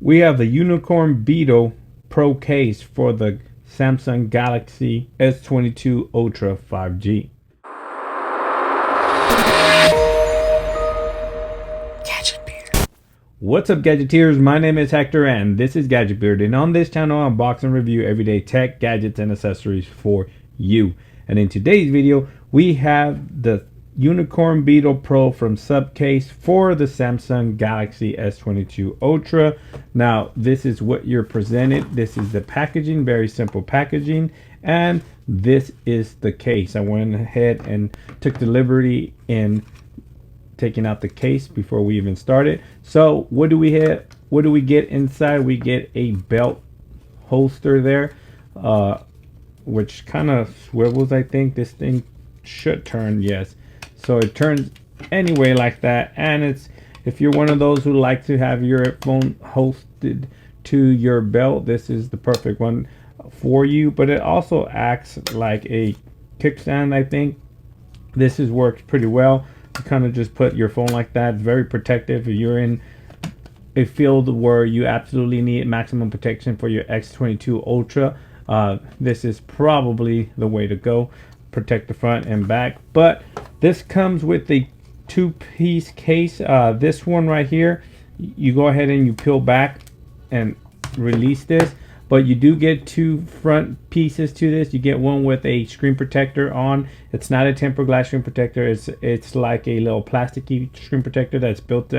We have the Unicorn Beetle Pro case for the Samsung Galaxy S22 Ultra 5G. What's up, Gadgeteers? My name is Hector and this is Gadget Beard, and on this channel I unbox and review everyday tech, gadgets, and accessories for you. And in today's video we have the Unicorn Beetle Pro from Supcase for the Samsung Galaxy S22 Ultra. Now this is what you're presented. This is the packaging, very simple packaging, and this is the case. I went ahead and took the liberty in taking out the case before we even started. So what do we have? What do we get inside? We get a belt holster there, which kind of swivels. I think this thing should turn, yes. So it turns anyway like that, and it's, if you're one of those who like to have your phone hosted to your belt, this is the perfect one for you. But it also acts like a kickstand. I think this has worked pretty well. You kind of just put your phone like that. It's very protective. If you're in a field where you absolutely need maximum protection for your S22 Ultra, this is probably the way to go. Protect the front and back. But this comes with a two-piece case. This one right here, you go ahead and you peel back and release this, but you do get two front pieces to this. You get one with a screen protector on. It's not a tempered glass screen protector. It's like a little plasticky screen protector that's built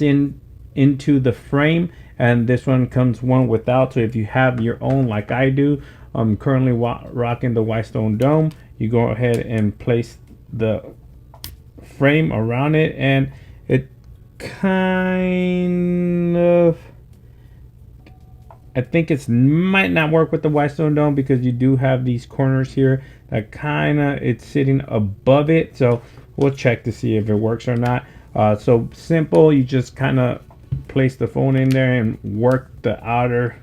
in into the frame. And this one comes one without. So if you have your own, like I do, I'm currently rocking the Whitestone Dome. You go ahead and place the frame around it, and it kind of, I think it might not work with the Whitestone Dome because you do have these corners here that kind of, it's sitting above it. So we'll check to see if it works or not. So simple, you just kind of place the phone in there and work the outer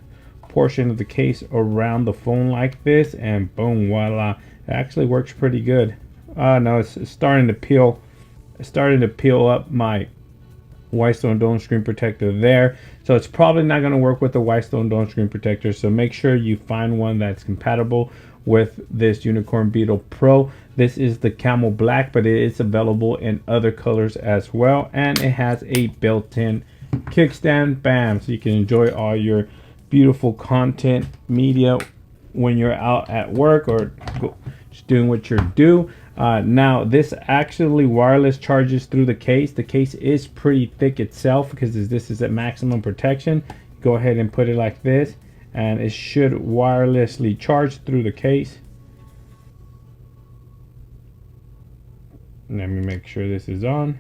portion of the case around the phone like this, and boom, voila. It actually works pretty good. No, it's starting to peel. It's starting to peel up my Whitestone Dome screen protector there. So it's probably not going to work with the Whitestone Dome screen protector. So make sure you find one that's compatible with this Unicorn Beetle Pro. This is the camel black, but it is available in other colors as well. And it has a built-in kickstand, bam. So you can enjoy all your beautiful content media when you're out at work or just doing what you're doing. Now this actually wireless charges through the case. The case is pretty thick itself because this is at maximum protection. Go ahead and put it like this, and it should wirelessly charge through the case. Let me make sure this is on.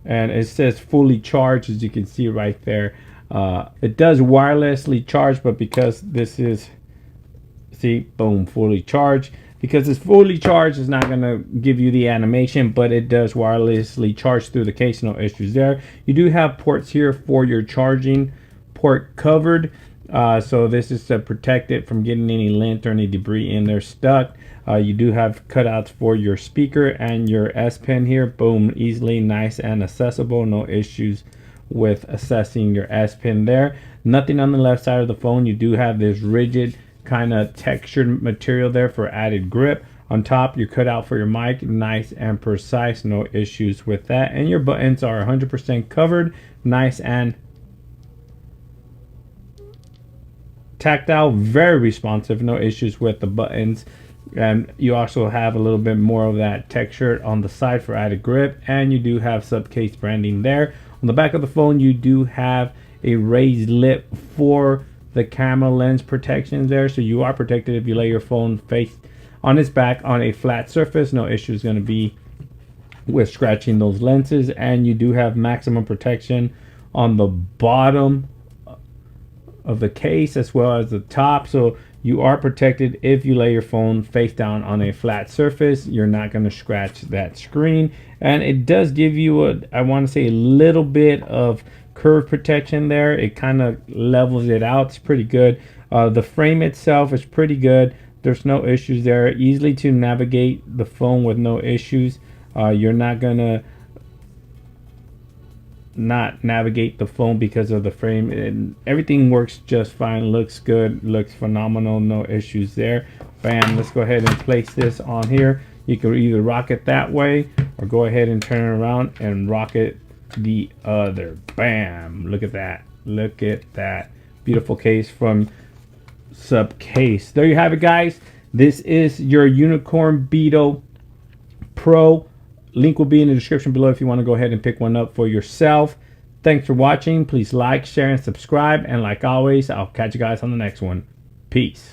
And it says fully charged, as you can see right there. It does wirelessly charge, but because this is, see, boom, fully charged. Because it's fully charged, it's not going to give you the animation, but it does wirelessly charge through the case. No issues there. You do have ports here for your charging port covered. So this is to protect it from getting any lint or any debris in there stuck. You do have cutouts for your speaker and your S Pen here. Boom, easily, nice and accessible. No issues with accessing your S Pen there. Nothing on the left side of the phone. You do have this rigid kind of textured material there for added grip. On top, your cutout for your mic, nice and precise. No issues with that. And your buttons are 100% covered, nice and tactile, very responsive. No issues with the buttons. And you also have a little bit more of that texture on the side for added grip, and you do have Supcase branding there. On the back of the phone, you do have a raised lip for the camera lens protection there, so you are protected if you lay your phone face on its back on a flat surface. No issue is going to be with scratching those lenses. And you do have maximum protection on the bottom of the case as well as the top, so you are protected if you lay your phone face down on a flat surface. You're not going to scratch that screen. And it does give you a, I want to say, a little bit of curve protection there. It kind of levels it out. It's pretty good. The frame itself is pretty good. There's no issues there. Easily to navigate the phone with no issues. You're not gonna not navigate the phone because of the frame, and everything works just fine. Looks good, looks phenomenal, no issues there. Bam, let's go ahead and place this on here. You can either rock it that way or go ahead and turn it around and rock it the other. Bam, look at that, look at that beautiful case from Supcase. There you have it, guys. This is your Unicorn Beetle Pro. Link will be in the description below if you want to go ahead and pick one up for yourself. Thanks for watching. Please like, share, and subscribe. And like always, I'll catch you guys on the next one. Peace.